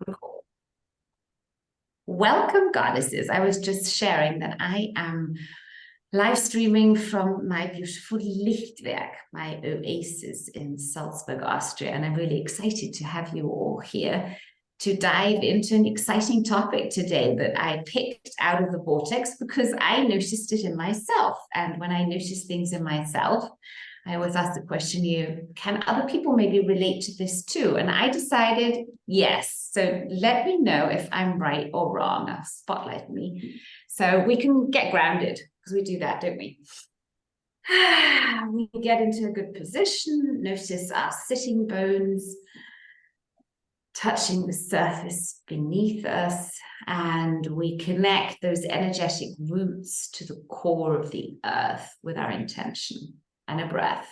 Cool. Welcome, goddesses. I was just sharing that I am live streaming from my beautiful Lichtwerk, my oasis in Salzburg, Austria. And I'm really excited to have you all here to dive into an exciting topic today that I picked out of the vortex because I noticed it in myself. And when I notice things in myself, I always ask the question, can other people maybe relate to this too? And I decided, yes. So let me know if I'm right or wrong. Now spotlight me. So we can get grounded because we do that, don't we? We get into a good position, notice our sitting bones touching the surface beneath us, and we connect those energetic roots to the core of the earth with our intention and a breath.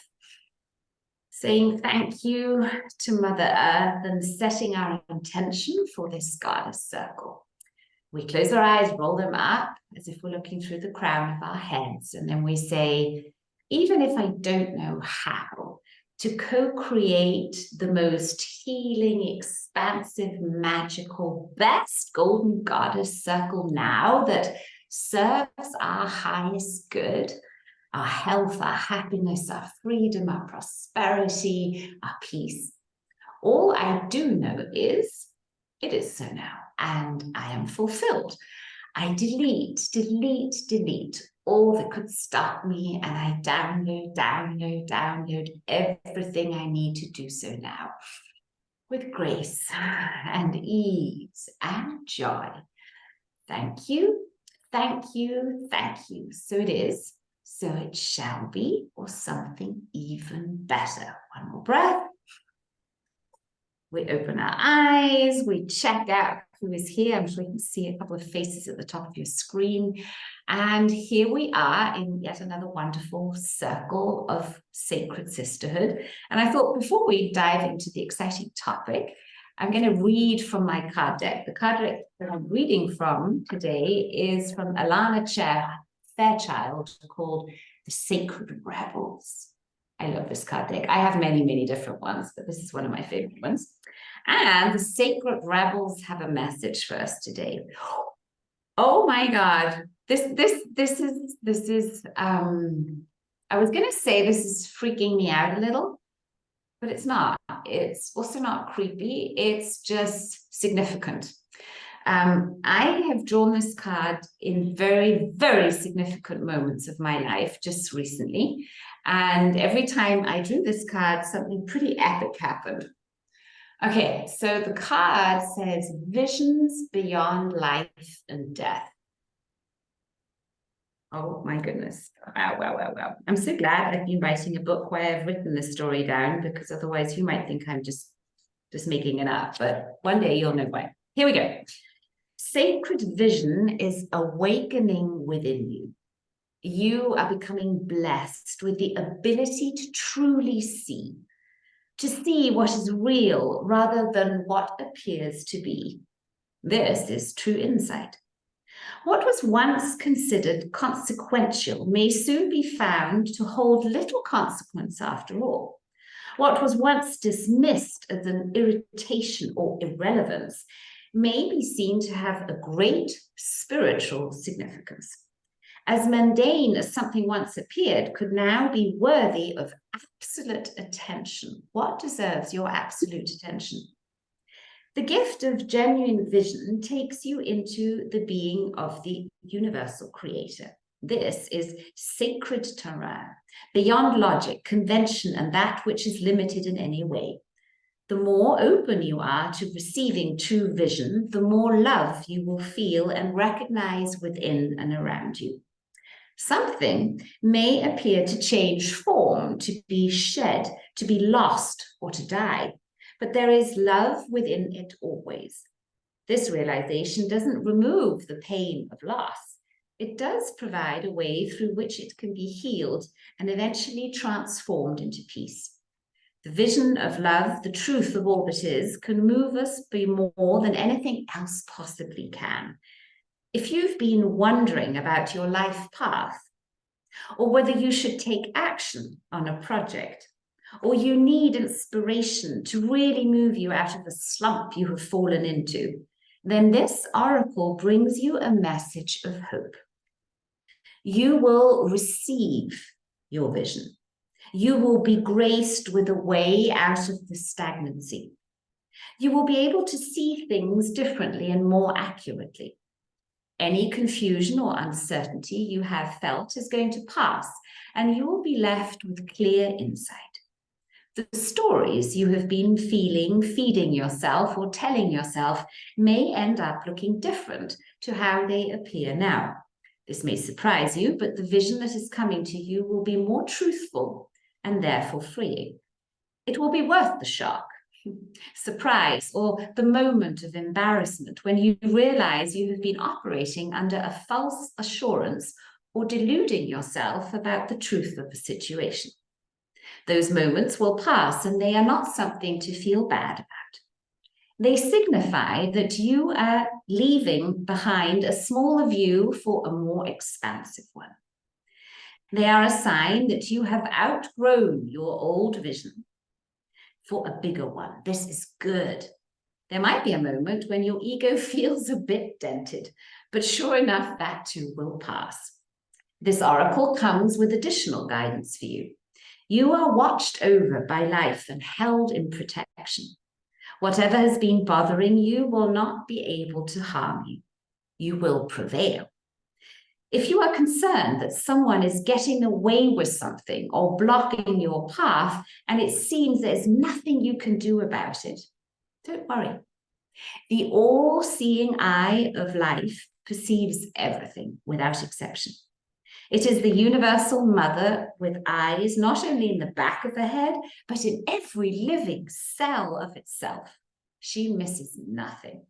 Saying thank you to Mother Earth and setting our intention for this goddess circle. We close our eyes, roll them up as if we're looking through the crown of our heads. And then we say, even if I don't know how, to co-create the most healing, expansive, magical, best golden goddess circle now that serves our highest good, our health, our happiness, our freedom, our prosperity, our peace. All I do know is it is so now, and I am fulfilled. I delete all that could stop me, and I download everything I need to do so now with grace and ease and joy. Thank you, thank you, thank you. So it is, so it shall be, or something even better. One more breath. We open our eyes, we check out who is here. I'm sure you can see a couple of faces at the top of your screen. And here we are in yet another wonderful circle of sacred sisterhood. And I thought before we dive into the exciting topic, I'm going to read from my card deck. The card deck that I'm reading from today is from Alana Fairchild called The Sacred Rebels. I love this card deck. I have many, many different ones, but this is one of my favorite ones. And the Sacred Rebels have a message for us today. Oh my God. This is I was going to say this is freaking me out a little, but it's not. It's also not creepy. It's just significant. I have drawn this card in very, very significant moments of my life just recently. And every time I drew this card, something pretty epic happened. Okay, so the card says visions beyond life and death. Oh my goodness. Wow. I'm so glad I've been writing a book where I've written this story down, because otherwise you might think I'm just making it up, but one day you'll know why. Here we go. Sacred vision is awakening within you. You are becoming blessed with the ability to truly see, to see what is real rather than what appears to be. This is true insight. What was once considered consequential may soon be found to hold little consequence after all. What was once dismissed as an irritation or irrelevance may be seen to have a great spiritual significance. As mundane as something once appeared could now be worthy of absolute attention. What deserves your absolute attention? The gift of genuine vision takes you into the being of the universal creator. This is sacred terrain, beyond logic, convention, and that which is limited in any way. The more open you are to receiving true vision, the more love you will feel and recognize within and around you. Something may appear to change form, to be shed, to be lost, or to die, but there is love within it always. This realization doesn't remove the pain of loss. It does provide a way through which it can be healed and eventually transformed into peace. The vision of love, the truth of all that is, can move us be more than anything else possibly can. If you've been wondering about your life path, or whether you should take action on a project, or you need inspiration to really move you out of the slump you have fallen into, then this oracle brings you a message of hope. You will receive your vision. You will be graced with a way out of the stagnancy. You will be able to see things differently and more accurately. Any confusion or uncertainty you have felt is going to pass, and you will be left with clear insight. The stories you have been feeding yourself or telling yourself may end up looking different to how they appear now. This may surprise you, but the vision that is coming to you will be more truthful and therefore freeing. It will be worth the shock, surprise, or the moment of embarrassment when you realize you have been operating under a false assurance or deluding yourself about the truth of a situation. Those moments will pass, and they are not something to feel bad about. They signify that you are leaving behind a smaller view for a more expansive one. They are a sign that you have outgrown your old vision for a bigger one. This is good. There might be a moment when your ego feels a bit dented, but sure enough, that too will pass. This oracle comes with additional guidance for you. You are watched over by life and held in protection. Whatever has been bothering you will not be able to harm you. You will prevail. If you are concerned that someone is getting away with something or blocking your path, and it seems there's nothing you can do about it, don't worry. The all-seeing eye of life perceives everything without exception. It is the universal mother with eyes not only in the back of the head, but in every living cell of itself. She misses nothing.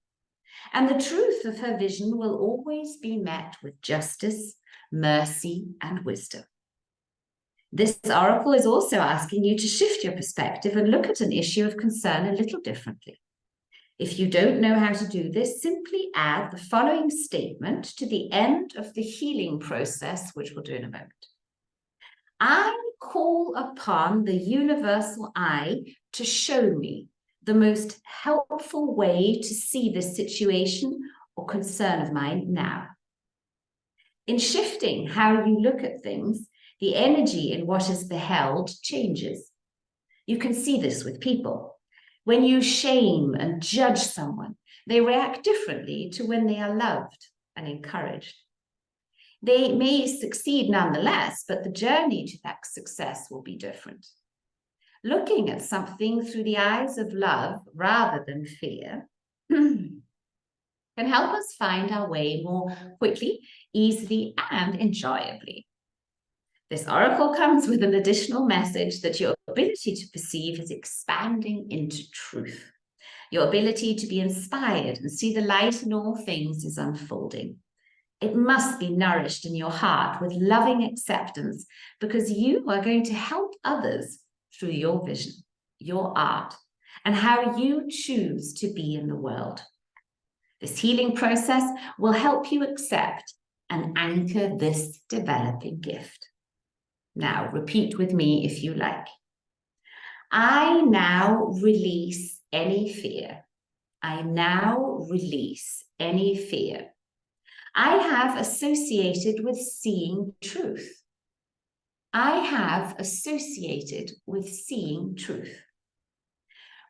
And the truth of her vision will always be met with justice, mercy, and wisdom. This oracle is also asking you to shift your perspective and look at an issue of concern a little differently. If you don't know how to do this, simply add the following statement to the end of the healing process, which we'll do in a moment. I call upon the universal eye to show me the most helpful way to see this situation or concern of mine now. In shifting how you look at things, the energy in what is beheld changes. You can see this with people. When you shame and judge someone, they react differently to when they are loved and encouraged. They may succeed nonetheless, but the journey to that success will be different. Looking at something through the eyes of love rather than fear can help us find our way more quickly, easily, and enjoyably. This oracle comes with an additional message that your ability to perceive is expanding into truth. Your ability to be inspired and see the light in all things is unfolding. It must be nourished in your heart with loving acceptance, because you are going to help others through your vision, your art, and how you choose to be in the world. This healing process will help you accept and anchor this developing gift. Now, repeat with me if you like. I now release any fear. I now release any fear I have associated with seeing truth. I have associated with seeing truth.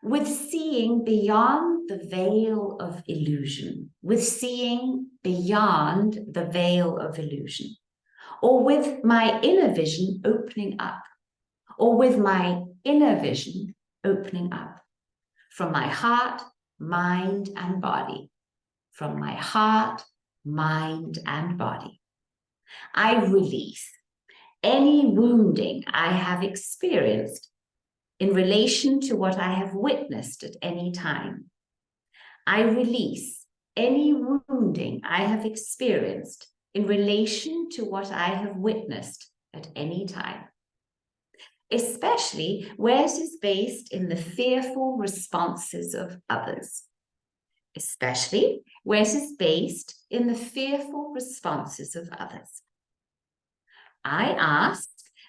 With seeing beyond the veil of illusion. With seeing beyond the veil of illusion. Or with my inner vision opening up, or with my inner vision opening up from my heart, mind, and body, from my heart, mind, and body. I release any wounding I have experienced in relation to what I have witnessed at any time. I release any wounding I have experienced in relation to what I have witnessed at any time, especially where it is based in the fearful responses of others, especially where it is based in the fearful responses of others. I ask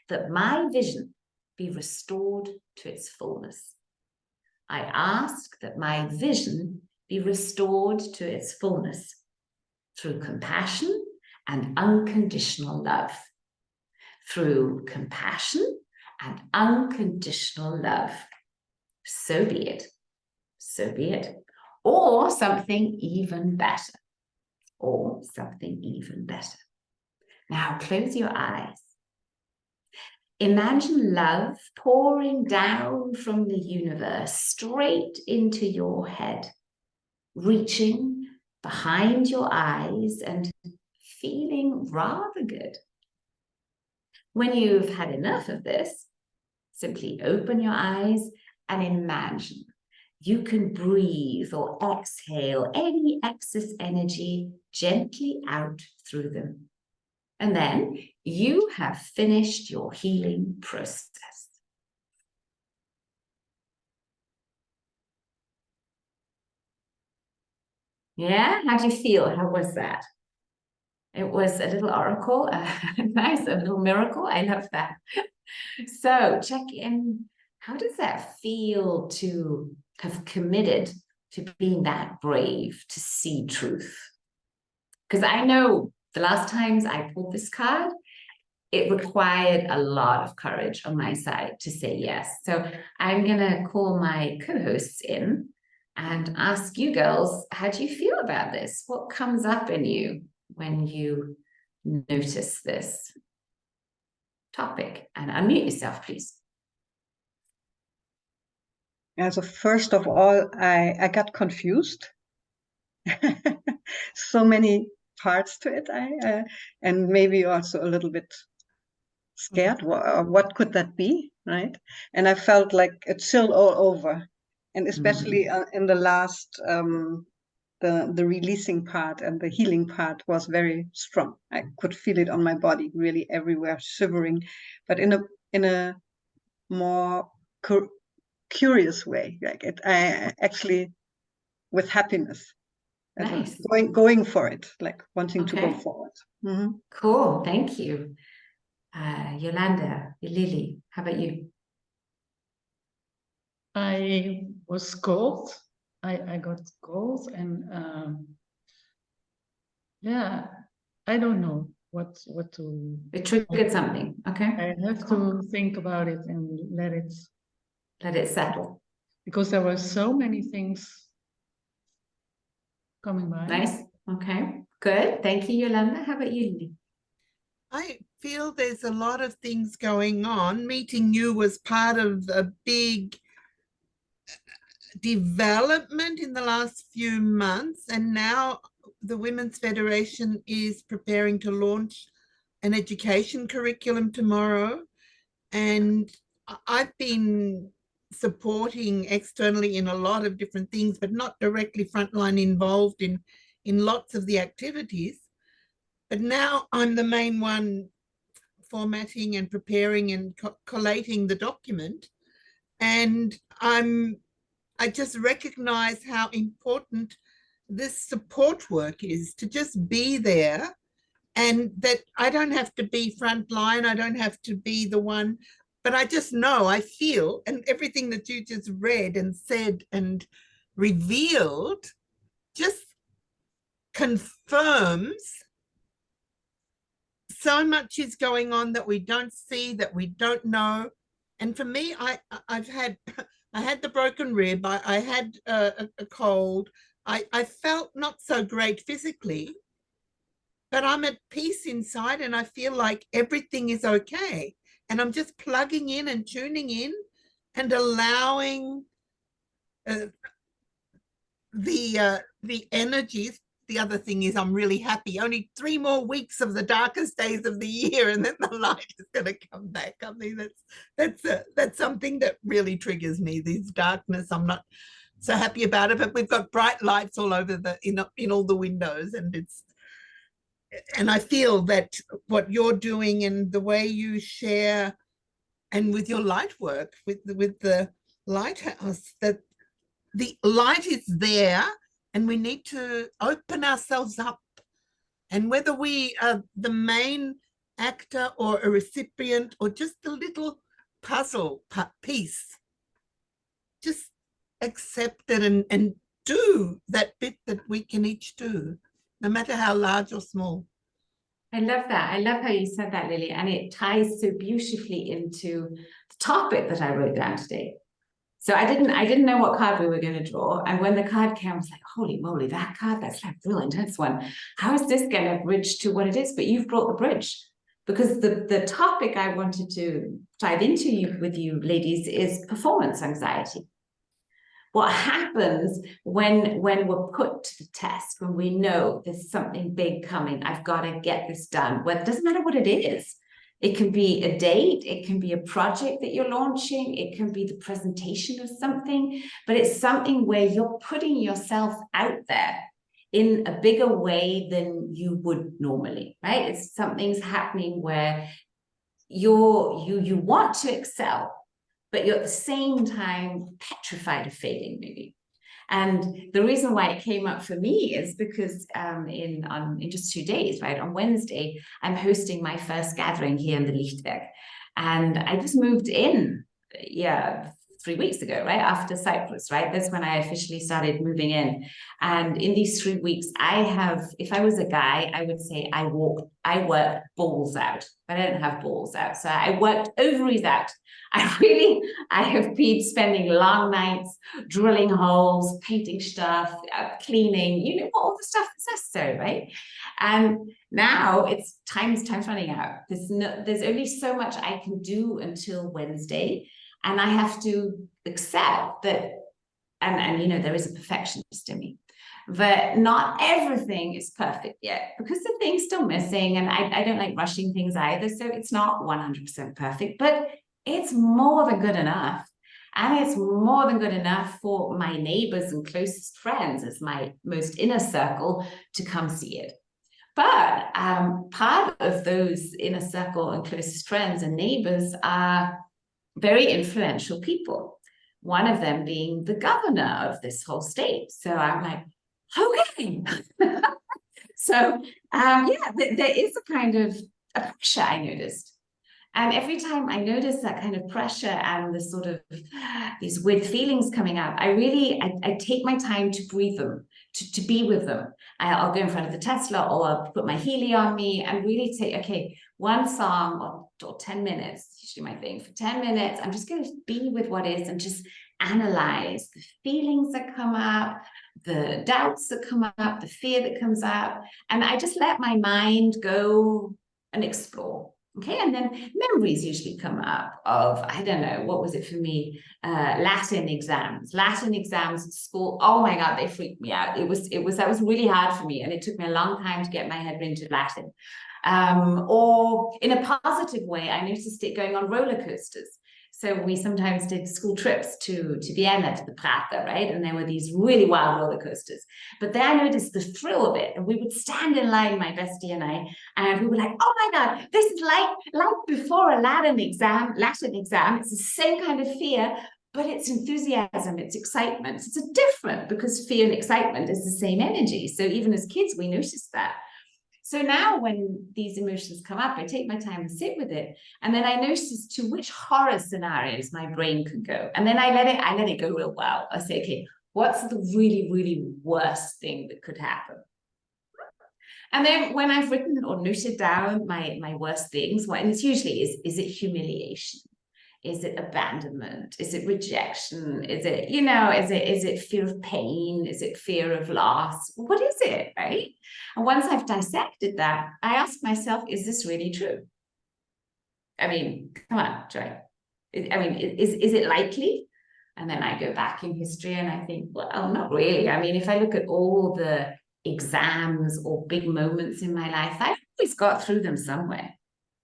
that my vision be restored to its fullness. I ask that my vision be restored to its fullness through compassion and unconditional love. Through compassion and unconditional love. So be it. So be it. Or something even better. Or something even better. Now close your eyes. Imagine love pouring down from the universe straight into your head, reaching behind your eyes and feeling rather good. When you've had enough of this, simply open your eyes and imagine you can breathe or exhale any excess energy gently out through them. And then you have finished your healing process. Yeah, how do you feel? How was that? It was a little oracle, nice, a little miracle. I love that. So check in. How does that feel to have committed to being that brave to see truth? Because I know the last times I pulled this card, it required a lot of courage on my side to say yes. So I'm going to call my co-hosts in and ask you girls, how do you feel about this? What comes up in you when you notice this topic? And unmute yourself, please. Yeah, so first of all, I got confused. So many parts to it, and maybe also a little bit scared. What could that be, right? And I felt like a chill all over, and especially in the last, the releasing part and the healing part was very strong. I could feel it on my body, really everywhere, shivering, but in a more curious way, like I actually with happiness. Nice. Going for it, like wanting to go forward. Mm-hmm. Cool, thank you. Yolanda, Lily, how about you? I was cold. I got cold, and yeah, I don't know what to. It triggered something, okay? I have to think about it and let it settle. Because there were so many things coming by. Nice, okay, good. Thank you, Yolanda. How about you, Lily? I feel there's a lot of things going on. Meeting you was part of a big development in the last few months, and now the Women's Federation is preparing to launch an education curriculum tomorrow, and I've been supporting externally in a lot of different things, but not directly frontline involved in lots of the activities. But now I'm the main one formatting and preparing and collating the document, and I just recognize how important this support work is, to just be there, and that I don't have to be frontline, I don't have to be the one, but I just know, I feel, and everything that you just read and said and revealed just confirms so much is going on that we don't see, that we don't know. And for me, I had the broken rib, I had a cold, I felt not so great physically, but I'm at peace inside, and I feel like everything is okay. And I'm just plugging in and tuning in and allowing the energies. The other thing is, I'm really happy. Only 3 more weeks of the darkest days of the year, and then the light is going to come back. I mean, that's something that really triggers me. This darkness, I'm not so happy about it. But we've got bright lights all over in all the windows, and I feel that what you're doing and the way you share, and with your light work with the lighthouse, that the light is there, and we need to open ourselves up. And whether we are the main actor or a recipient or just a little puzzle piece. Just accept it and do that bit that we can each do, no matter how large or small. I love that. I love how you said that, Lily, and it ties so beautifully into the topic that I wrote down today. So I didn't know what card we were going to draw, and when the card came, I was like, "Holy moly, that card! That's like a real intense one. How is this going to bridge to what it is?" But you've brought the bridge, because the topic I wanted to dive into with you, ladies, is performance anxiety. What happens when we're put to the test, when we know there's something big coming, I've got to get this done. Well, it doesn't matter what it is. It can be a date, it can be a project that you're launching, it can be the presentation of something, but it's something where you're putting yourself out there in a bigger way than you would normally, right? It's something's happening where you want to excel, but you're at the same time petrified of failing, maybe. And the reason why it came up for me is because in just 2 days, right, on Wednesday, I'm hosting my first gathering here in the Lichtberg. And I just moved in, 3 weeks ago, right, after Cyprus, right? That's when I officially started moving in. And in these 3 weeks, if I was a guy, I would say I worked balls out, but I don't have balls out. So I worked ovaries out. I have been spending long nights drilling holes, painting stuff, cleaning, all the stuff that's necessary, right? And now time's running out. There's only so much I can do until Wednesday. And I have to accept that, and there is a perfectionist in me, but not everything is perfect yet, because the thing's still missing, and I don't like rushing things either. So it's not 100% perfect, but it's more than good enough. And it's more than good enough for my neighbors and closest friends, as my most inner circle, to come see it. But part of those inner circle and closest friends and neighbors are very influential people. One of them being the governor of this whole state. So I'm like, okay. So there is a kind of a pressure I noticed. And every time I notice that kind of pressure and the sort of these weird feelings coming up, I take my time to breathe them, to be with them. I'll go in front of the Tesla, or I'll put my Healy on me and really say, okay, one song or 10 minutes, usually my thing. For 10 minutes, I'm just going to be with what is and just analyze the feelings that come up, the doubts that come up, the fear that comes up. And I just let my mind go and explore. Okay, and then memories usually come up of, I don't know, what was it for me? Latin exams at school. Oh my God, they freaked me out. That was really hard for me, and it took me a long time to get my head into Latin. Or in a positive way, I noticed it going on roller coasters. So we sometimes did school trips to Vienna, to the Prater, right? And there were these really wild roller coasters. But then I noticed the thrill of it. And we would stand in line, my bestie and I, and we were like, oh my God, this is like before a Latin exam. It's the same kind of fear, but it's enthusiasm, it's excitement. It's different, because fear and excitement is the same energy. So even as kids, we noticed that. So now when these emotions come up, I take my time and sit with it. And then I notice to which horror scenarios my brain can go. And then I let it go real well. I say, okay, what's the really, really worst thing that could happen? And then when I've written or noted down my worst things, and it's usually is it humiliation? Is it abandonment? Is it rejection? Is it, is it fear of pain? Is it fear of loss? What is it, right? And once I've dissected that, I ask myself, is this really true? I mean, come on, Joy. I mean, is it likely? And then I go back in history and I think, well, not really. I mean, if I look at all the exams or big moments in my life, I've always got through them somewhere.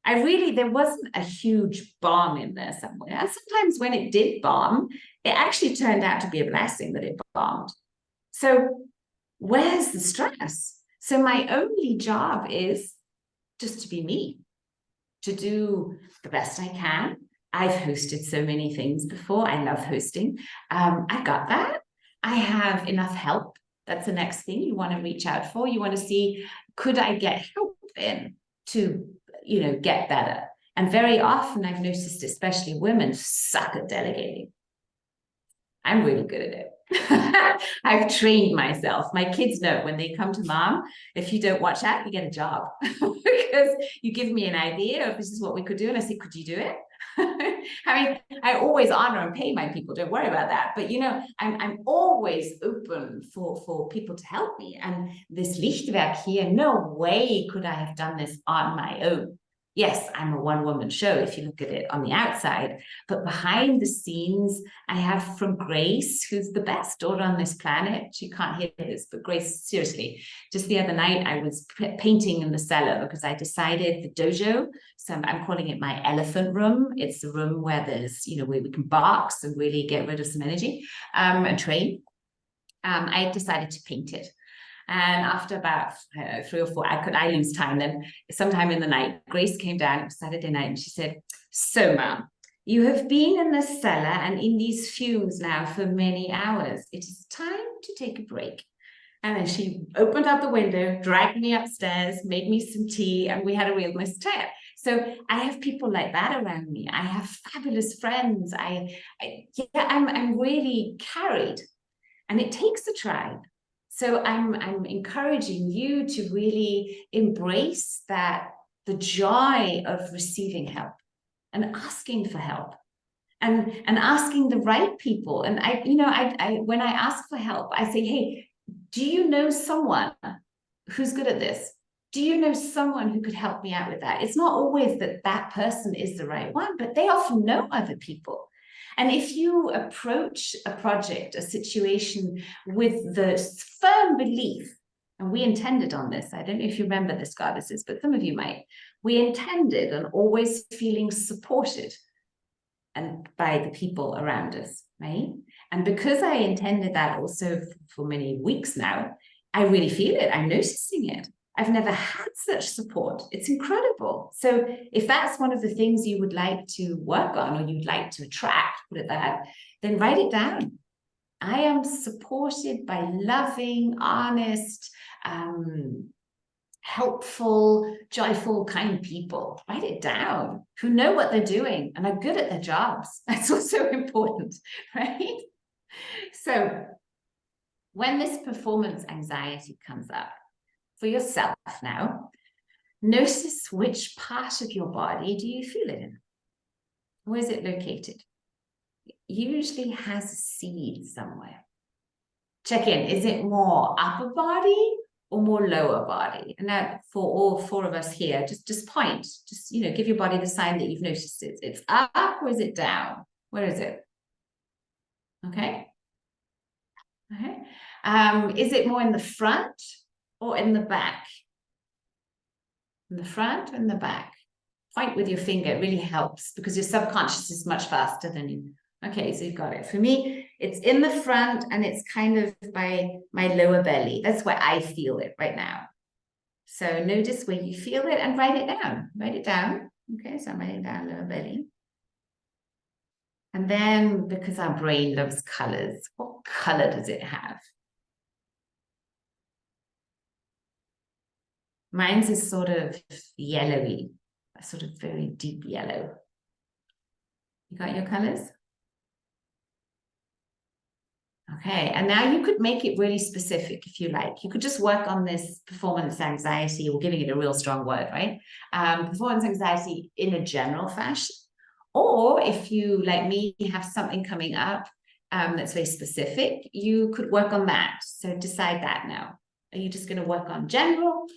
There wasn't a huge bomb in there somewhere. And sometimes when it did bomb, it actually turned out to be a blessing that it bombed. So where's the stress? So my only job is just to be me, to do the best I can. I've hosted so many things before. I love hosting. I got that. I have enough help. That's the next thing you want to reach out for. You want to see, could I get help in to get better? And very often I've noticed, especially women, suck at delegating. I'm really good at it. I've trained myself. My kids know when they come to mom, if you don't watch out, you get a job because you give me an idea of this is what we could do. And I say, could you do it? I mean, I always honor and pay my people. Don't worry about that. But, you know, I'm always open for people to help me. And this Lichtwerk here, no way could I have done this on my own. Yes, I'm a one-woman show if you look at it on the outside, but behind the scenes, I have from Grace, who's the best daughter on this planet. She can't hear this, but Grace, seriously, just the other night, I was painting in the cellar because I decided the dojo, so I'm calling it my elephant room. It's the room where there's, you know, where we can box and really get rid of some energy and train. I decided to paint it. And after about 3 or 4, I lose time. Then sometime in the night, Grace came down, it was Saturday night, and she said, so Mom, you have been in the cellar and in these fumes now for many hours. It is time to take a break. And then she opened up the window, dragged me upstairs, made me some tea, and we had a real nice chat. So I have people like that around me. I have fabulous friends. I'm really carried, and it takes a tribe. So I'm encouraging you to really embrace that, the joy of receiving help and asking for help and asking the right people. And I when I ask for help, I say, hey, do you know someone who's good at this? Do you know someone who could help me out with that? It's not always that that person is the right one, but they often know other people. And if you approach a project, a situation with the firm belief, and we intended on this, I don't know if you remember this, goddesses, but some of you might, we intended on always feeling supported and by the people around us, right? And because I intended that also for many weeks now, I really feel it, I'm noticing it. I've never had such support. It's incredible. So if that's one of the things you would like to work on or you'd like to attract, put it that, then write it down. I am supported by loving, honest, helpful, joyful, kind people. Write it down, who know what they're doing and are good at their jobs. That's also important, right? So when this performance anxiety comes up, for yourself now, notice which part of your body do you feel it in? Where is it located? It usually has a seed somewhere. Check in, is it more upper body or more lower body? And now for all 4 of us here, just point, just, you know, give your body the sign that you've noticed it. It's up or is it down? Where is it? Okay. Okay. Is it more in the front or in the back? In the front and the back. Point with your finger, it really helps because your subconscious is much faster than you. Okay, so you've got it. For me, it's in the front and it's kind of by my lower belly. That's where I feel it right now. So notice where you feel it and write it down. Write it down. Okay, so I'm writing down lower belly. And then, because our brain loves colors, what color does it have? Mine's is sort of yellowy, a sort of very deep yellow. You got your colors? Okay, and now you could make it really specific if you like. You could just work on this performance anxiety, or giving it a real strong word, right? Performance anxiety in a general fashion. Or if you, like me, have something coming up that's very specific, you could work on that. So decide that now. Are you just going to work on general?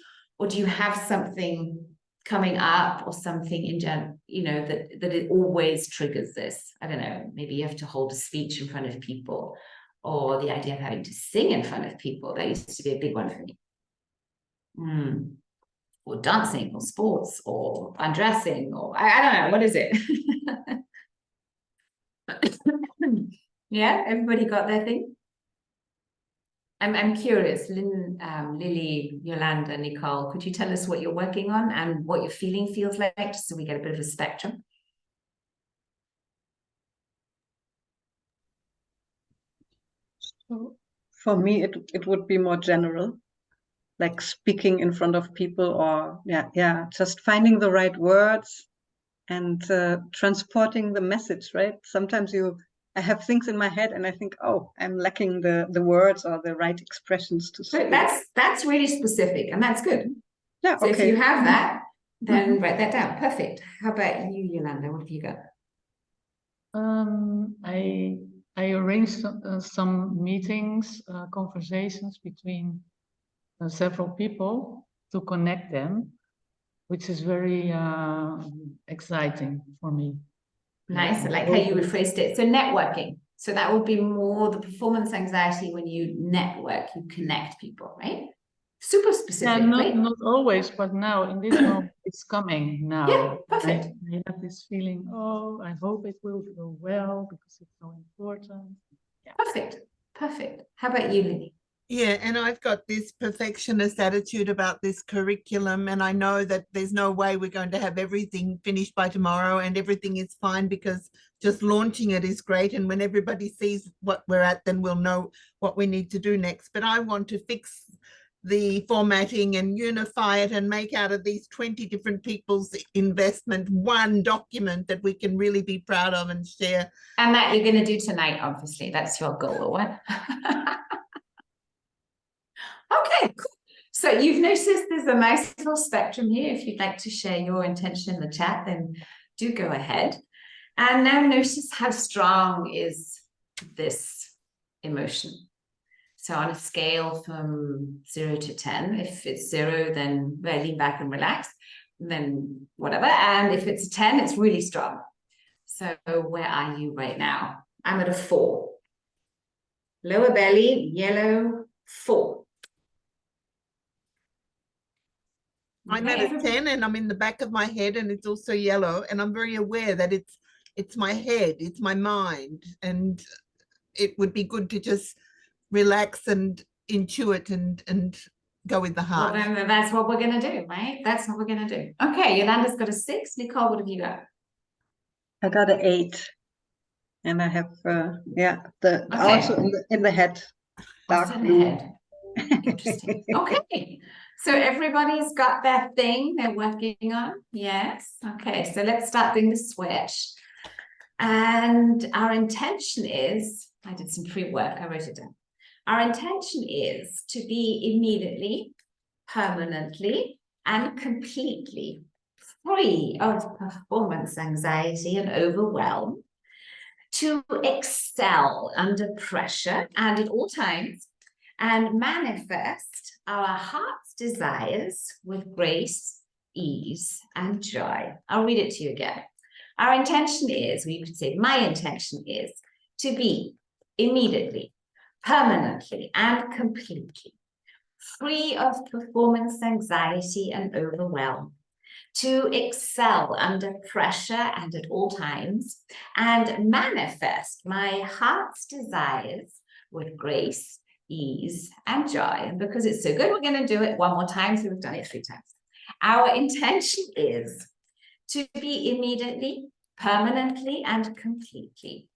Or do you have something coming up or something in general, you know, that it always triggers this? I don't know, maybe you have to hold a speech in front of people, or the idea of having to sing in front of people. That used to be a big one for me. Or dancing, or sports, or undressing, or I don't know, what is it? Yeah, everybody got their thing? I'm curious, Lily, Yolanda, Nicole, could you tell us what you're working on and what your feeling feels like, just so we get a bit of a spectrum? So for me, it would be more general, like speaking in front of people, or just finding the right words and transporting the message, right? Sometimes I have things in my head and I think, oh, I'm lacking the words or the right expressions to So speak. that's really specific, and that's good. Yeah, So if okay. you have that, then Mhm. write that down. Perfect. How about you, Yolanda? What have you got? I arranged some meetings, conversations between several people to connect them, which is very exciting for me. Nice. I like how you rephrased it. So networking. So that would be more the performance anxiety when you network, you connect people, right? Super specific, Yeah, right? not always, but now in this moment it's coming now. Yeah, perfect. I have this feeling, oh, I hope it will go well because it's so important. Yeah. Perfect. Perfect. How about you, Lily? Yeah, and I've got this perfectionist attitude about this curriculum, and I know that there's no way we're going to have everything finished by tomorrow and everything is fine, because just launching it is great. And when everybody sees what we're at, then we'll know what we need to do next. But I want to fix the formatting and unify it and make out of these 20 different people's investment one document that we can really be proud of and share. And that you're going to do tonight, obviously. That's your goal, or what? Okay, cool. So you've noticed there's a nice little spectrum here. If you'd like to share your intention in the chat, then do go ahead. And now notice how strong is this emotion. So on a scale from 0 to 10, if it's 0, then lean back and relax, then whatever. And if it's a 10, it's really strong. So where are you right now? I'm at a 4. Lower belly, yellow, 4. I'm Okay, at a 10 and I'm in the back of my head, and it's also yellow, and I'm very aware that it's my head, it's my mind, and it would be good to just relax and intuit and go with the well, heart. then that's what we're going to do, right? That's what we're going to do. Okay, Yolanda's got a 6. Nicole, what have you got? I got an 8, and I have yeah, Okay. also in the head, dark Also in the blue. head. Interesting. Okay. So everybody's got their thing they're working on. Yes. Okay. So let's start doing the switch. And our intention is, I did some pre-work, I wrote it down. Our intention is to be immediately, permanently, and completely free of performance anxiety and overwhelm, to excel under pressure and at all times, and manifest our heart's desires with grace, ease, and joy. I'll read it to you again. Our intention is, or you could say, my intention is to be immediately, permanently, and completely free of performance anxiety and overwhelm, to excel under pressure and at all times, and manifest my heart's desires with grace, ease, and joy. And because it's so good, we're going to do it one more time. So we've done it 3 times. Our intention is to be immediately, permanently, and completely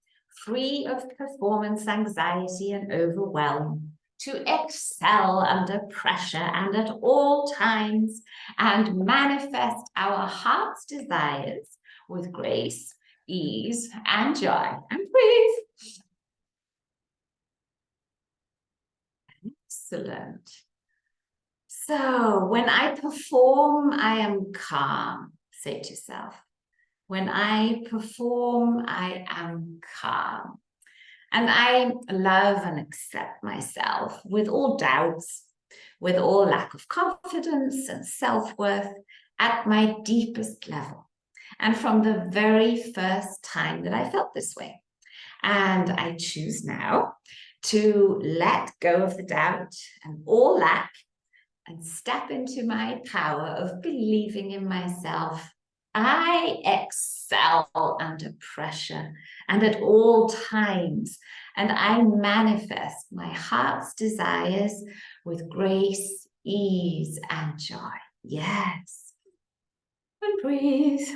free of performance anxiety and overwhelm, to excel under pressure and at all times, and manifest our heart's desires with grace, ease, and joy. And breathe. Excellent. So when I perform, I am calm. Say to yourself, when I perform, I am calm. And I love and accept myself with all doubts, with all lack of confidence and self-worth at my deepest level. And from the very first time that I felt this way. And I choose now to let go of the doubt and all lack and step into my power of believing in myself. I excel under pressure and at all times, and I manifest my heart's desires with grace, ease, and joy. Yes. And breathe.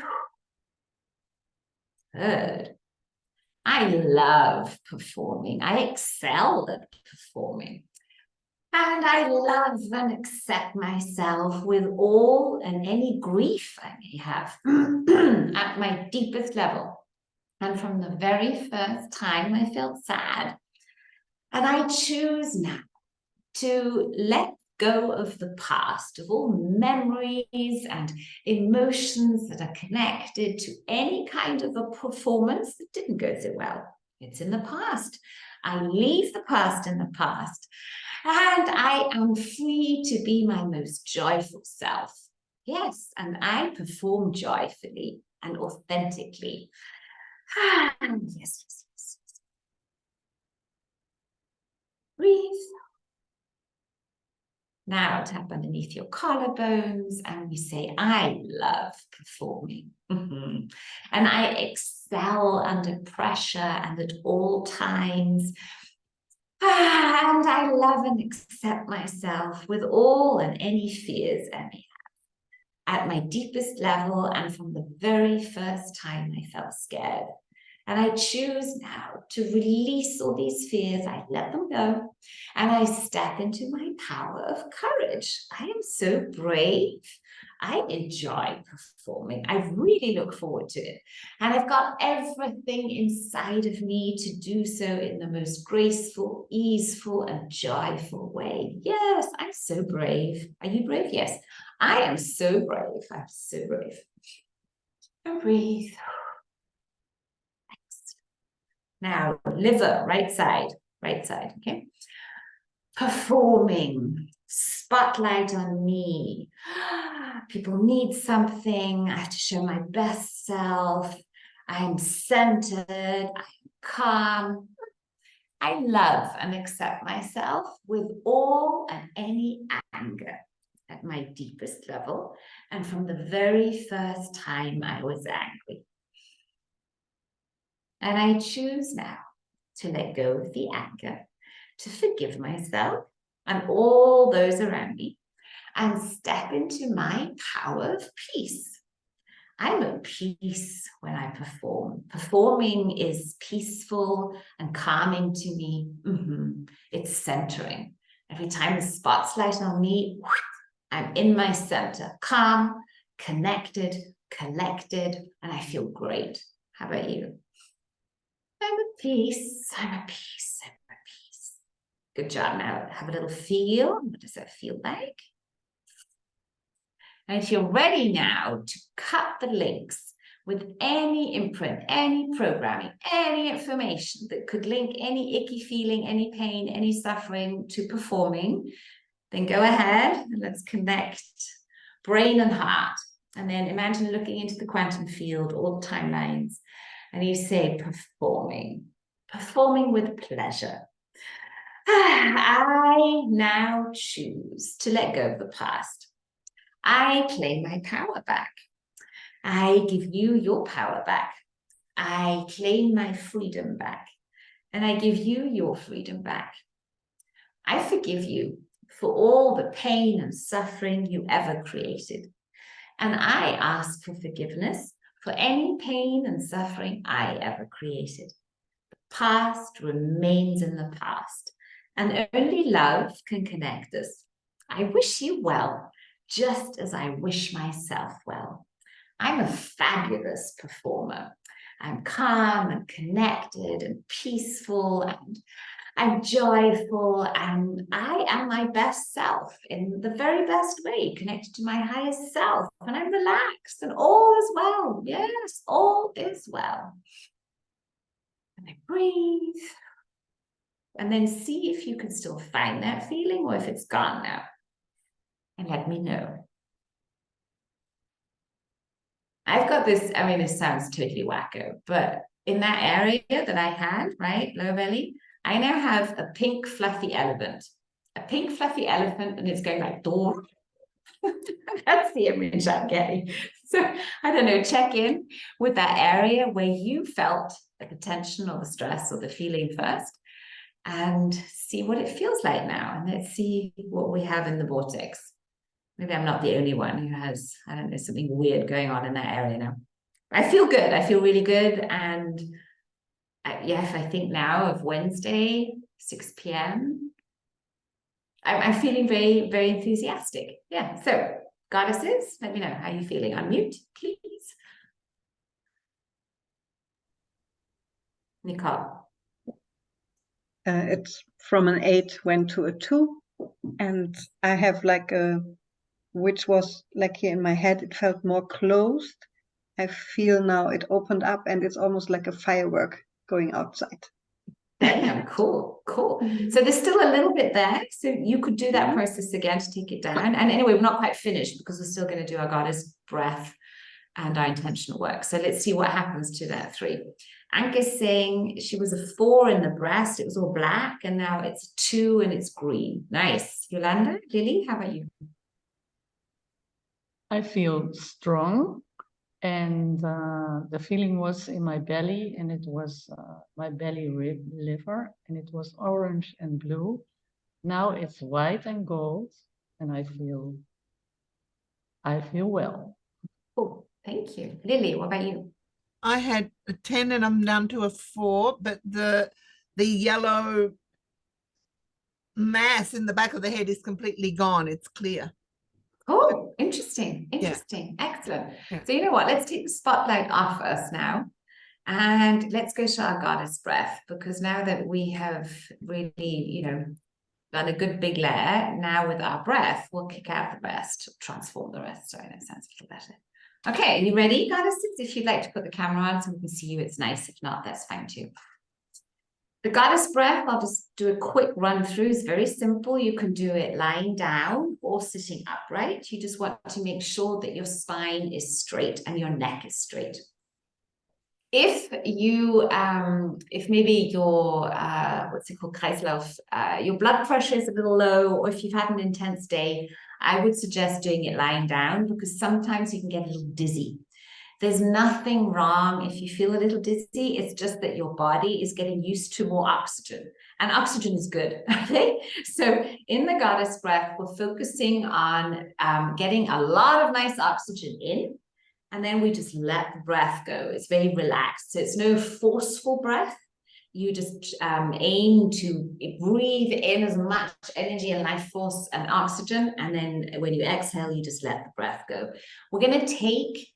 Good. I love performing. I excel at performing. And I love and accept myself with all and any grief I may have at my deepest level. And from the very first time I felt sad. And I choose now to let go of the past, of all memories and emotions that are connected to any kind of a performance that didn't go so well. It's in the past. I leave the past in the past, and I am free to be my most joyful self. Yes, and I perform joyfully and authentically. Yes. Breathe. Now tap underneath your collarbones and we say, I love performing. And I excel under pressure and at all times. And I love and accept myself with all and any fears I may have. At my deepest level and from the very first time I felt scared. And I choose now to release all these fears. I let them go. And I step into my power of courage. I am so brave. I enjoy performing. I really look forward to it. And I've got everything inside of me to do so in the most graceful, easeful, and joyful way. Yes, I'm so brave. Are you brave? Yes, I am so brave. I'm so brave. And breathe. Now, liver, right side, okay? Performing, spotlight on me. People need something. I have to show my best self. I'm centered, I'm calm. I love and accept myself with all and any anger at my deepest level and from the very first time I was angry. And I choose now to let go of the anger, to forgive myself and all those around me, and step into my power of peace. I'm at peace when I perform. Performing is peaceful and calming to me. It's centering. Every time the spotlight on me, I'm in my center, calm, connected, collected, and I feel great. How about you? I'm at peace. I'm at peace. I'm at peace. Good job. Now have a little feel. What does that feel like? And if you're ready now to cut the links with any imprint, any programming, any information that could link any icky feeling, any pain, any suffering to performing, then go ahead and let's connect brain and heart. And then imagine looking into the quantum field, all the timelines, and you say performing with pleasure. I now choose to let go of the past. I claim my power back. I give you your power back. I claim my freedom back. And I give you your freedom back. I forgive you for all the pain and suffering you ever created. And I ask for forgiveness for any pain and suffering I ever created. The past remains in the past, and only love can connect us. I wish you well, just as I wish myself well. I'm a fabulous performer. I'm calm and connected and peaceful, and I'm joyful, and I am my best self in the very best way, connected to my highest self, and I'm relaxed, and all is well. Yes, all is well. And I breathe, and then see if you can still find that feeling or if it's gone now, and let me know. I've got this, I mean, this sounds totally wacko, but in that area that I had, right, lower belly, I now have a pink fluffy elephant. A pink fluffy elephant, and it's going like, door. That's the image I'm getting. So, I don't know, check in with that area where you felt like the tension or the stress or the feeling first, and see what it feels like now. And let's see what we have in the vortex. Maybe I'm not the only one who has, I don't know, something weird going on in that area now. I feel good. I feel really good. And if I think now of Wednesday, 6 p.m., I'm feeling very, very enthusiastic. Yeah. So goddesses, let me know how you're feeling. Unmute, please. Nicole. It's from an 8 went to a 2, and I have like a, which was like here in my head, it felt more closed. I feel now it opened up, and it's almost like a firework going outside. Damn, cool, cool. So there's still a little bit there. So you could do that process again to take it down. And anyway, we're not quite finished because we're still going to do our goddess breath and our intentional work. So let's see what happens to that 3. Anka's saying she was a 4 in the breast. It was all black, and now it's a 2 and it's green. Nice. Yolanda, Lily, how about you? I feel strong, and the feeling was in my belly, and it was my belly liver, and it was orange and blue. Now it's white and gold, and I feel well. Cool. Thank you. Lily, what about you? I had a 10 and I'm down to a 4, but the yellow mass in the back of the head is completely gone. It's clear. Oh, interesting. Interesting. Excellent. Yeah. So you know what? Let's take the spotlight off us now. And let's go to our goddess breath, because now that we have really, done a good big layer, now with our breath, we'll kick out the rest, transform the rest. Sorry, that sounds a little better. Okay, are you ready, goddesses? If you'd like to put the camera on so we can see you, it's nice. If not, that's fine too. The goddess breath, I'll just do a quick run through. It's very simple. You can do it lying down or sitting upright. You just want to make sure that your spine is straight and your neck is straight. If you, if maybe your, what's it called, Kreislauf, your blood pressure is a little low, or if you've had an intense day, I would suggest doing it lying down, because sometimes you can get a little dizzy. There's nothing wrong if you feel a little dizzy. It's just that your body is getting used to more oxygen, and oxygen is good. Okay, so in the goddess breath, we're focusing on getting a lot of nice oxygen in, and then we just let the breath go. It's very relaxed. So it's no forceful breath. You just aim to breathe in as much energy and life force and oxygen, and then when you exhale, you just let the breath go. We're going to take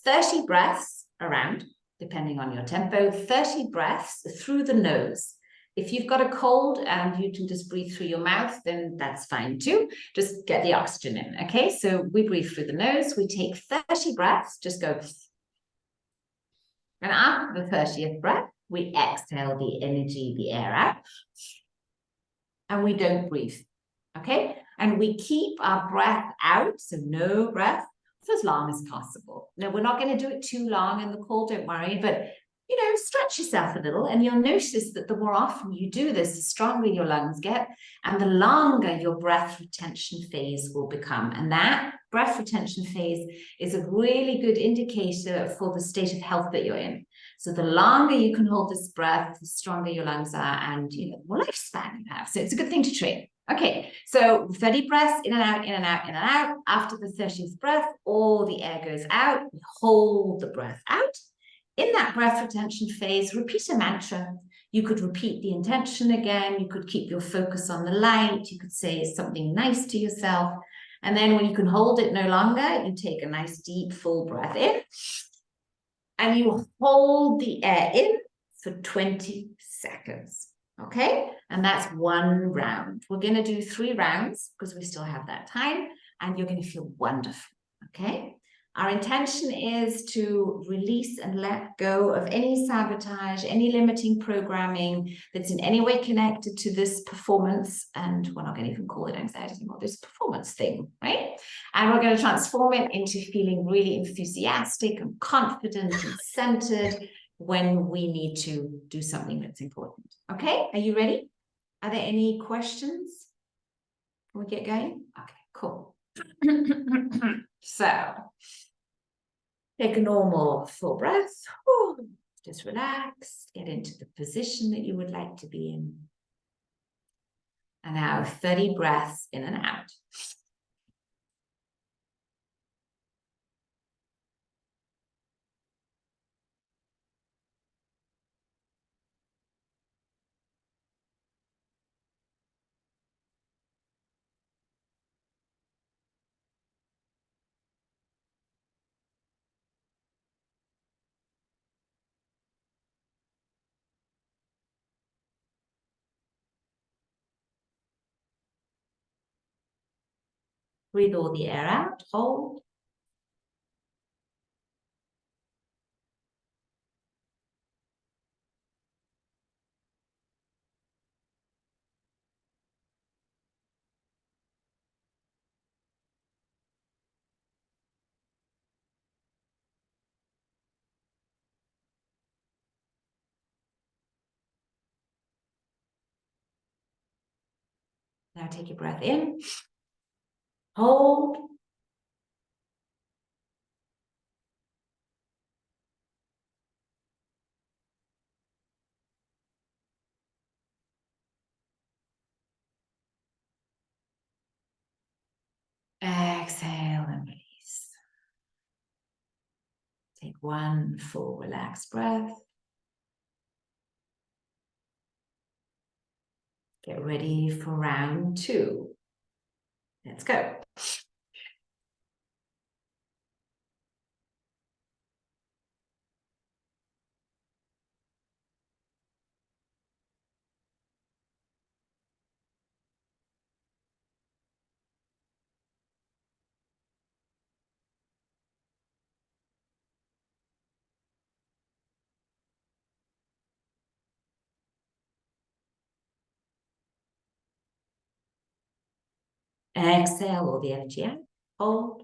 30 breaths around, depending on your tempo, 30 breaths through the nose. If you've got a cold and you can just breathe through your mouth, then that's fine too. Just get the oxygen in, okay? So we breathe through the nose, we take 30 breaths, just go. And after the 30th breath, we exhale the energy, the air out, and we don't breathe, okay? And we keep our breath out, so no breath, for as long as possible. Now, we're not going to do it too long in the call, don't worry, but stretch yourself a little, and you'll notice that the more often you do this, the stronger your lungs get, and the longer your breath retention phase will become. And that breath retention phase is a really good indicator for the state of health that you're in. So the longer you can hold this breath, the stronger your lungs are, and the more lifespan you have. So it's a good thing to train. Okay, so 30 breaths, in and out, in and out, in and out. After the 30th breath, all the air goes out. We hold the breath out. In that breath retention phase, repeat a mantra. You could repeat the intention again. You could keep your focus on the light. You could say something nice to yourself. And then when you can hold it no longer, you take a nice deep full breath in, and you hold the air in for 20 seconds. Okay, and that's 1 round. We're going to do 3 rounds because we still have that time, and you're going to feel wonderful. Okay, our intention is to release and let go of any sabotage, any limiting programming that's in any way connected to this performance. And we're not going to even call it anxiety anymore, this performance thing, right? And we're going to transform it into feeling really enthusiastic and confident and centered when we need to do something that's important. Okay, are you ready? Are there any questions? Can we get going? Okay, cool. So, take a normal full breath. Just relax, get into the position that you would like to be in. And now 30 breaths in and out. Breathe all the air out, hold. Now take your breath in, hold. Exhale and release. Take one full relaxed breath. Get ready for round 2. Let's go. Exhale all the energy out. Hold.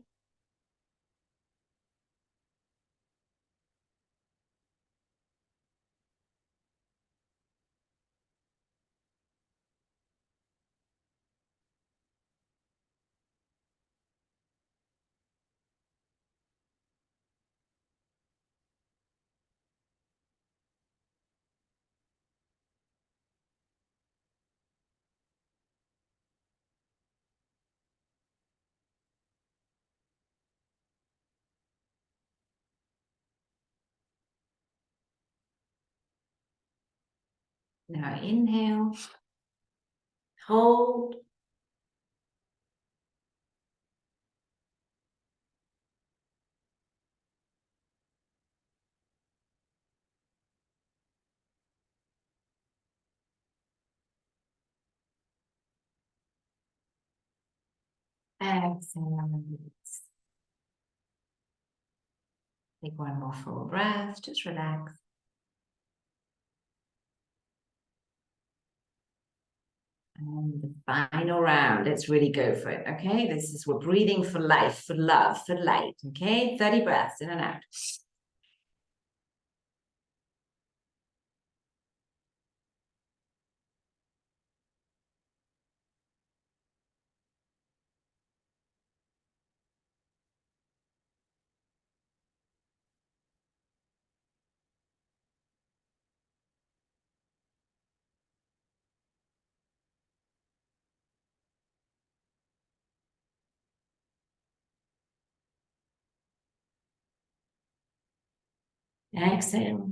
Now inhale. Hold. Exhale and release. Take one more full breath. Just relax. And the final round, let's really go for it, okay? We're breathing for life, for love, for light, okay? 30 breaths in and out. Exhale.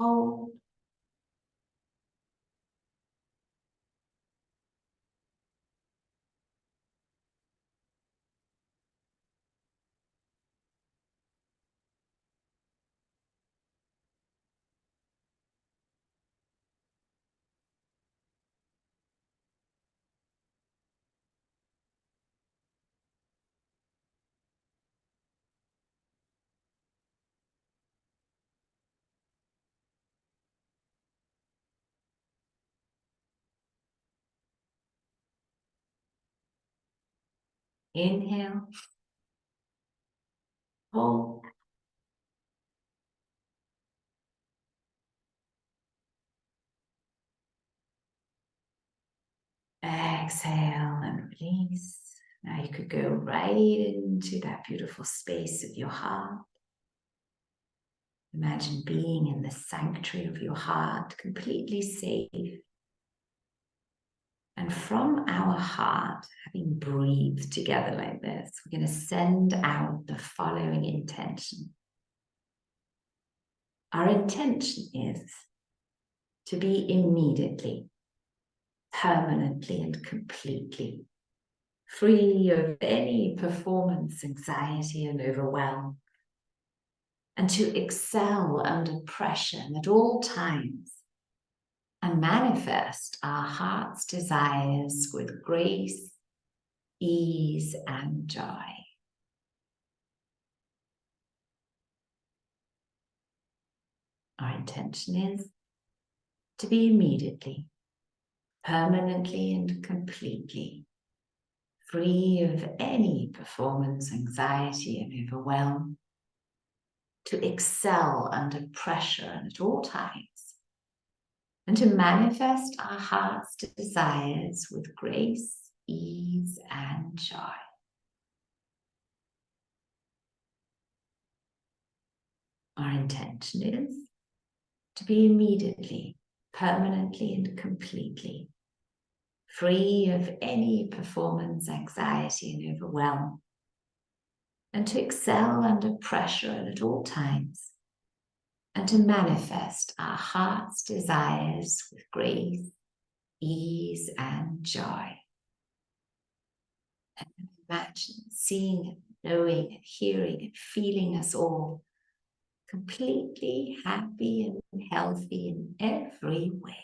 Hold. Inhale. Hold. Exhale and release. Now you could go right into that beautiful space of your heart. Imagine being in the sanctuary of your heart, completely safe. And from our heart, having breathed together like this, we're going to send out the following intention. Our intention is to be immediately, permanently, and completely free of any performance anxiety and overwhelm, and to excel under pressure at all times and manifest our heart's desires with grace, ease and joy. Our intention is to be immediately, permanently and completely free of any performance anxiety and overwhelm, to excel under pressure and at all times, and to manifest our heart's desires with grace, ease, and joy. Our intention is to be immediately, permanently, and completely free of any performance anxiety and overwhelm, and to excel under pressure and at all times, and to manifest our heart's desires with grace, ease, and joy. And imagine seeing, knowing, and hearing and feeling us all completely happy and healthy in every way.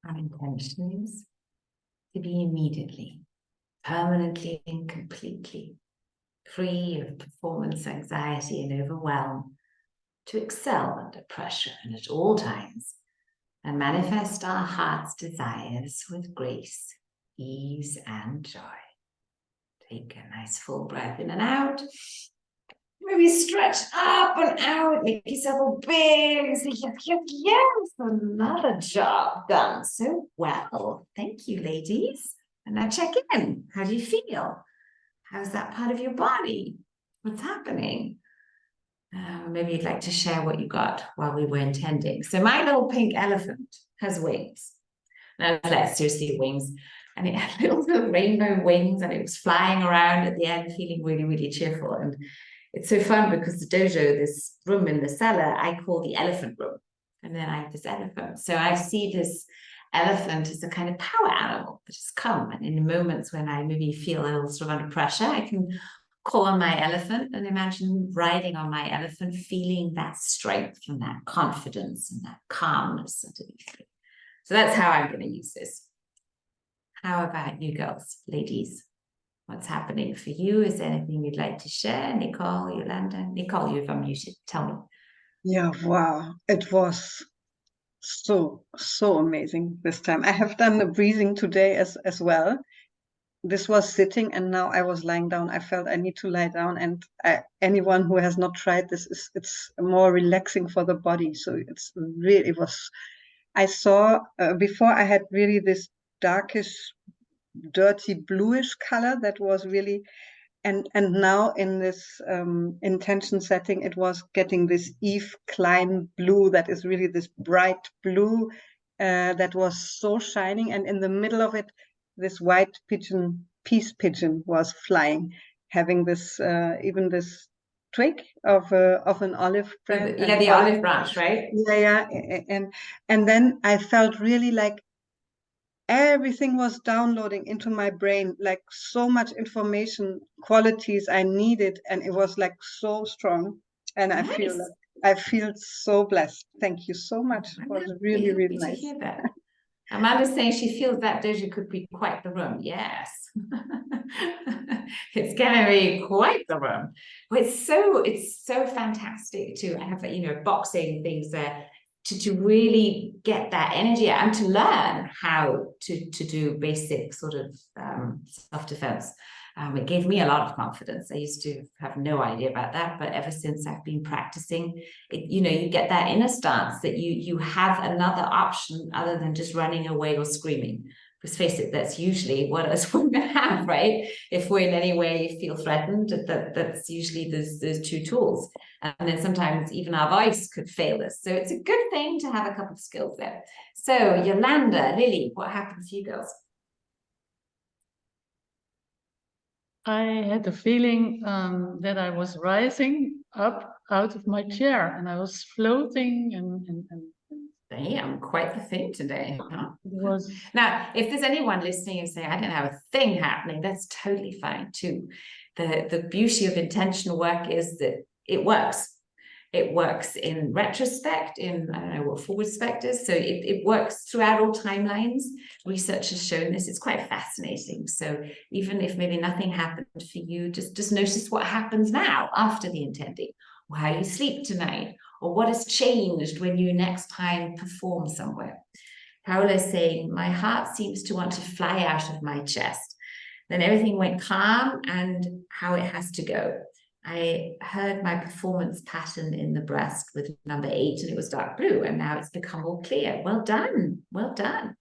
Our intention is to be immediately, permanently and completely free of performance anxiety and overwhelm, to excel under pressure and at all times, and manifest our heart's desires with grace, ease, and joy. Take a nice full breath in and out. Maybe stretch up and out, make yourself all big. Say, yes, yes, yes, another job done so well. Thank you, ladies. And now check in. How do you feel? How's that part of your body? What's happening? Maybe you'd like to share what you got while we were intending. So my little pink elephant has wings. Now, let's seriously wings. And it had little rainbow wings, and it was flying around at the end, feeling really, really cheerful. And it's so fun because the dojo, this room in the cellar, I call the elephant room. And then I have this elephant. So I see this elephant as a kind of power animal that has come. And in moments when I maybe feel a little sort of under pressure, I can call on my elephant and imagine riding on my elephant, feeling that strength and that confidence and that calmness underneath me. So that's how I'm going to use this. How about you girls, ladies? What's happening for you? Is there anything you'd like to share? Nicole, Yolanda? Nicole, you've unmuted. Tell me. Yeah, wow. It was so amazing this time. I have done the breathing today as well. This was sitting, and now I was lying down. I felt I need to lie down, and anyone who has not tried this, it's more relaxing for the body. So it's really, it was, I saw before I had really this darkish, dirty bluish color that was really, and now in this intention setting, it was getting this Eve Klein blue that is really this bright blue that was so shining, and in the middle of it, this white pigeon, peace pigeon, was flying, having this even this twig of an olive branch. Yeah, the olive branch, right? Yeah, and then I felt really like everything was downloading into my brain, like so much information, qualities I needed, and it was like so strong. And Nice. I feel so blessed. Thank you so much. It was really, really happy to nice. hear that. Amanda's saying she feels that dojo could be quite the room. Yes. It's gonna be quite the room. Well, it's so fantastic to have, boxing things there to really get that energy out and to learn how to do basic sort of self-defense. It gave me a lot of confidence. I used to have no idea about that, but ever since I've been practicing, you get that inner stance that you have another option other than just running away or screaming. Because face it, that's usually what us women have, right? If we in any way feel threatened, that's usually those two tools. And then sometimes even our voice could fail us. So it's a good thing to have a couple of skills there. So Yolanda, Lily, what happened to you girls? I had the feeling that I was rising up out of my chair and I was floating and Damn, quite the thing today, huh? it was. Now, if there's anyone listening and saying, I don't have a thing happening, that's totally fine too. The beauty of intentional work is that it works. It works in retrospect, in, I don't know what forward spect is. So it works throughout all timelines. Research has shown this. It's quite fascinating. So even if maybe nothing happened for you, just notice what happens now after the intending, or how you sleep tonight, or what has changed when you next time perform somewhere. Paola is saying, my heart seems to want to fly out of my chest. Then everything went calm and how it has to go. I heard my performance pattern in the breast with number 8 and it was dark blue and now it's become all clear. Well done. Well done.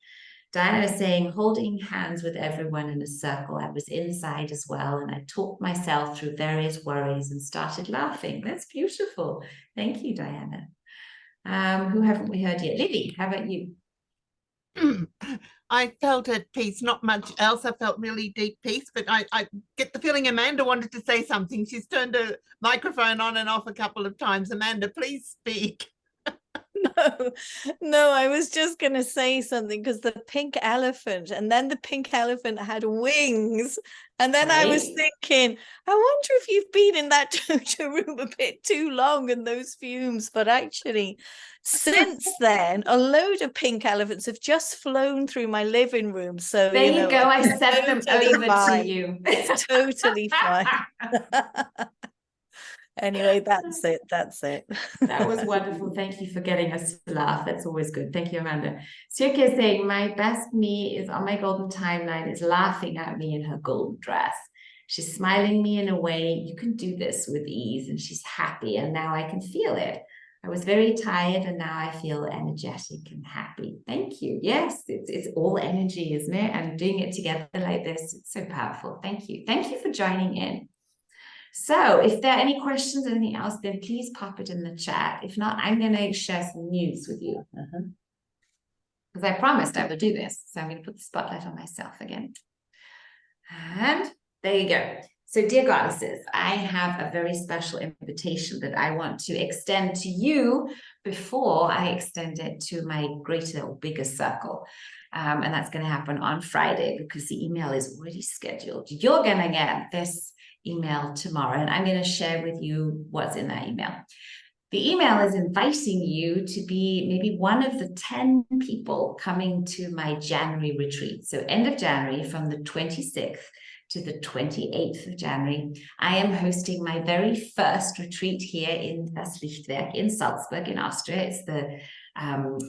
Diana is saying, holding hands with everyone in a circle. I was inside as well and I talked myself through various worries and started laughing. That's beautiful. Thank you, Diana. Who haven't we heard yet? Lily, how about you? I felt at peace, not much else. I felt really deep peace, but I get the feeling Amanda wanted to say something. She's turned her microphone on and off a couple of times. Amanda, please speak. No, I was just going to say something because the pink elephant, and then the pink elephant had wings. And then I was thinking, I wonder if you've been in that dojo room a bit too long in those fumes. But actually, since then, a load of pink elephants have just flown through my living room. So there you go. I sent them over to you. It's totally fine. Anyway, that's it. That was wonderful. Thank you for getting us to laugh. That's always good. Thank you, Amanda. Sirke is saying, my best me is on my golden timeline, is laughing at me in her golden dress. She's smiling me in a way, you can do this with ease, and she's happy, and now I can feel it. I was very tired and now I feel energetic and happy. Thank you. Yes, it's all energy, isn't it? And doing it together like this, it's so powerful. Thank you. Thank you for joining in. So if there are any questions or anything else, then please pop it in the chat. If not, I'm going to share some news with you. Because I promised I would do this. So I'm going to put the spotlight on myself again. And there you go. So dear goddesses, I have a very special invitation that I want to extend to you before I extend it to my greater or bigger circle. And that's going to happen on Friday because the email is already scheduled. You're going to get this email tomorrow, and I'm going to share with you what's in that email. The email is inviting you to be maybe one of the 10 people coming to my January retreat. So end of January, from the 26th to the 28th of January, I am hosting my very first retreat here in das Lichtwerk in Salzburg in Austria. It's the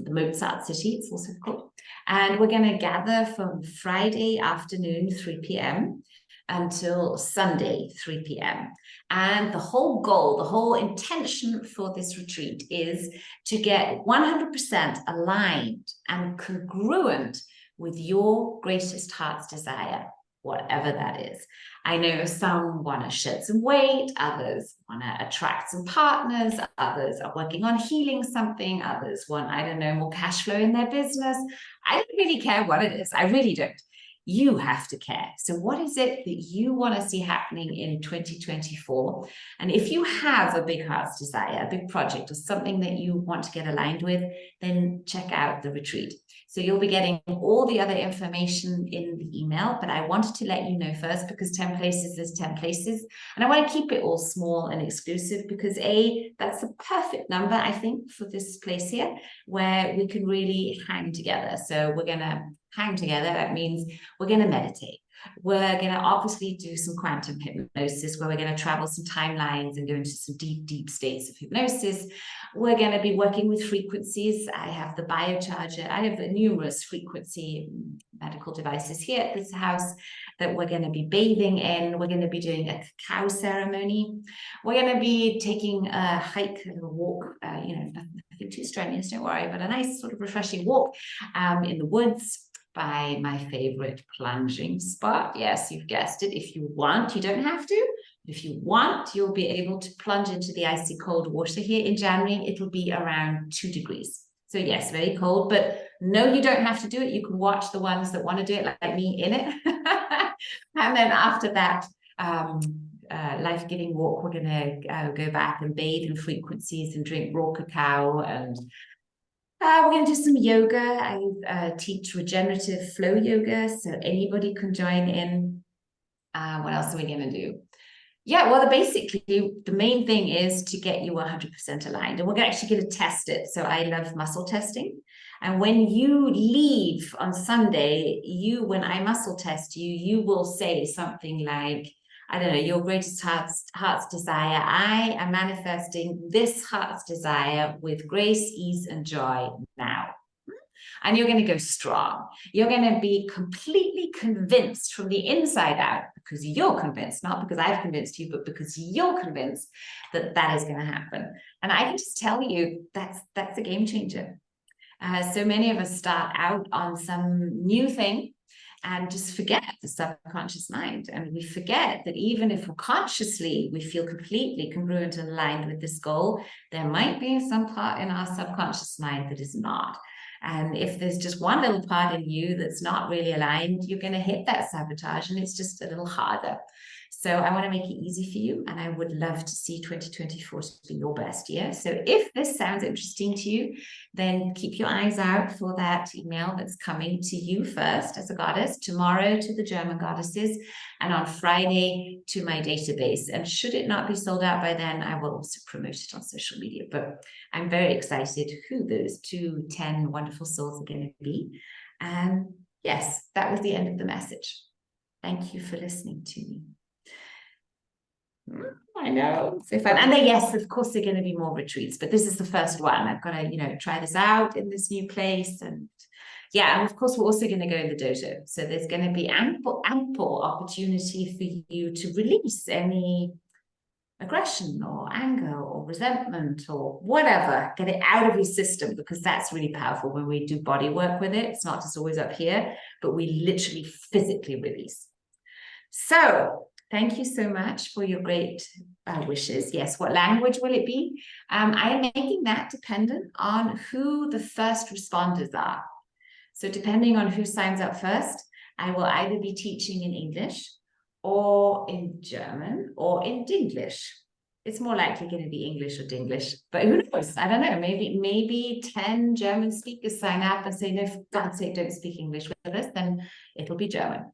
Mozart city, it's also called. And we're going to gather from Friday afternoon, 3 p.m. until Sunday, 3 p.m. And the whole goal, the whole intention for this retreat is to get 100% aligned and congruent with your greatest heart's desire, whatever that is. I know some want to shed some weight, others want to attract some partners, others are working on healing something, others want, I don't know, more cash flow in their business. I don't really care what it is. I really don't. You have to care. So what is it that you want to see happening in 2024? And if you have a big heart's desire, a big project, or something that you want to get aligned with, then check out the retreat. So you'll be getting all the other information in the email, but I wanted to let you know first because 10 places is 10 places. And I want to keep it all small and exclusive because that's the perfect number, I think, for this place here, where we can really hang together. So we're going to hang together. That means we're going to meditate. We're going to obviously do some quantum hypnosis where we're going to travel some timelines and go into some deep, deep states of hypnosis. We're going to be working with frequencies. I have the biocharger. I have numerous frequency medical devices here at this house that we're going to be bathing in. We're going to be doing a cacao ceremony. We're going to be taking a hike, a little walk, nothing too strenuous, don't worry, but a nice sort of refreshing walk in the woods by my favorite plunging spot. Yes, you've guessed it. If you want, you don't have to. If you want, you'll be able to plunge into the icy cold water here in January. It'll be around 2 degrees. So yes, very cold, but no, you don't have to do it. You can watch the ones that want to do it like me in it. And then after that, life-giving walk, we're going to go back and bathe in frequencies and drink raw cacao, and we're going to do some yoga. I teach regenerative flow yoga, so anybody can join in. What else are we going to do? Yeah, well, basically, the main thing is to get you 100% aligned. And we're actually going to test it. So I love muscle testing. And when you leave on Sunday, when I muscle test you, you will say something like, I don't know, your greatest heart's desire. I am manifesting this heart's desire with grace, ease, and joy now. And you're going to go strong. You're going to be completely convinced from the inside out because you're convinced, not because I've convinced you, but because you're convinced that that is going to happen. And I can just tell you that's a game changer. So many of us start out on some new thing and just forget the subconscious mind. And we forget that even if consciously we feel completely congruent and aligned with this goal, there might be some part in our subconscious mind that is not. And if there's just one little part in you that's not really aligned, you're going to hit that sabotage and it's just a little harder. So I want to make it easy for you, and I would love to see 2024 to be your best year. So if this sounds interesting to you, then keep your eyes out for that email that's coming to you first as a goddess, tomorrow to the German goddesses, and on Friday to my database. And should it not be sold out by then, I will also promote it on social media. But I'm very excited who those 10 wonderful souls are going to be. And yes, that was the end of the message. Thank you for listening to me. I know, so fun. And yes, of course, there are going to be more retreats, but this is the first one. I've got to, try this out in this new place and yeah, and of course, we're also going to go in the dojo. So there's going to be ample opportunity for you to release any aggression or anger or resentment or whatever. Get it out of your system, because that's really powerful when we do body work with it. It's not just always up here, but we literally physically release. So thank you so much for your great wishes. Yes, what language will it be? I am making that dependent on who the first responders are. So depending on who signs up first, I will either be teaching in English or in German or in Dinglish. It's more likely going to be English or Dinglish, but who knows? I don't know. Maybe 10 German speakers sign up and say, no, for God's sake, don't speak English with us, then it'll be German.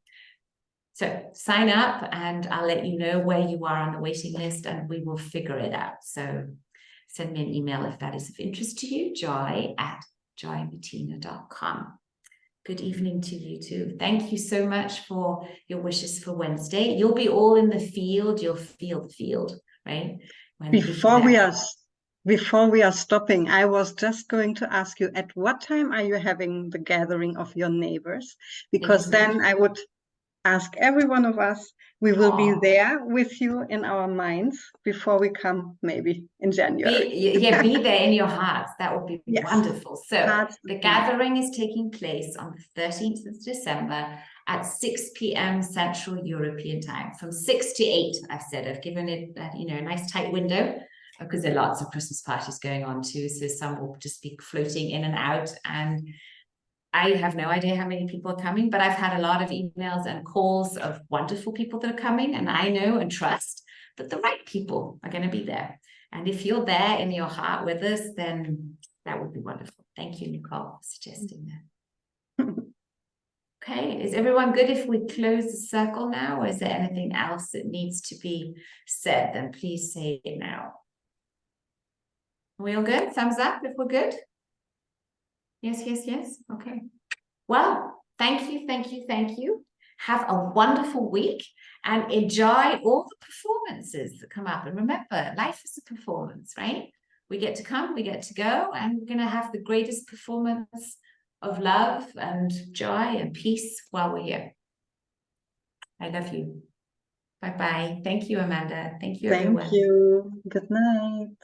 So sign up and I'll let you know where you are on the waiting list and we will figure it out. So send me an email if that is of interest to you, joy@joymartina.com. Good evening to you too. Thank you so much for your wishes for Wednesday. You'll be all in the field. You'll feel the field, right? Before we are stopping, I was just going to ask you, at what time are you having the gathering of your neighbors? Because then I would ask every one of us, we will be there with you in our minds before we come, maybe in January. Be there in your hearts. That would be wonderful. So the gathering is taking place on the 13th of December at 6 p.m. Central European time, from 6 to 8. I've said I've given it a nice tight window, because there are lots of Christmas parties going on too. So some will just be floating in and out, and I have no idea how many people are coming, but I've had a lot of emails and calls of wonderful people that are coming, and I know and trust that the right people are going to be there. And if you're there in your heart with us, then that would be wonderful. Thank you, Nicole, for suggesting that. Okay, is everyone good if we close the circle now, or is there anything else that needs to be said? Then please say it now. Are we all good? Thumbs up if we're good. Yes, yes, yes. Okay. Well, thank you, thank you, thank you. Have a wonderful week and enjoy all the performances that come up. And remember, life is a performance, right? We get to come, we get to go, and we're going to have the greatest performance of love and joy and peace while we're here. I love you. Bye-bye. Thank you, Amanda. Thank you, everyone. Thank you. Good night.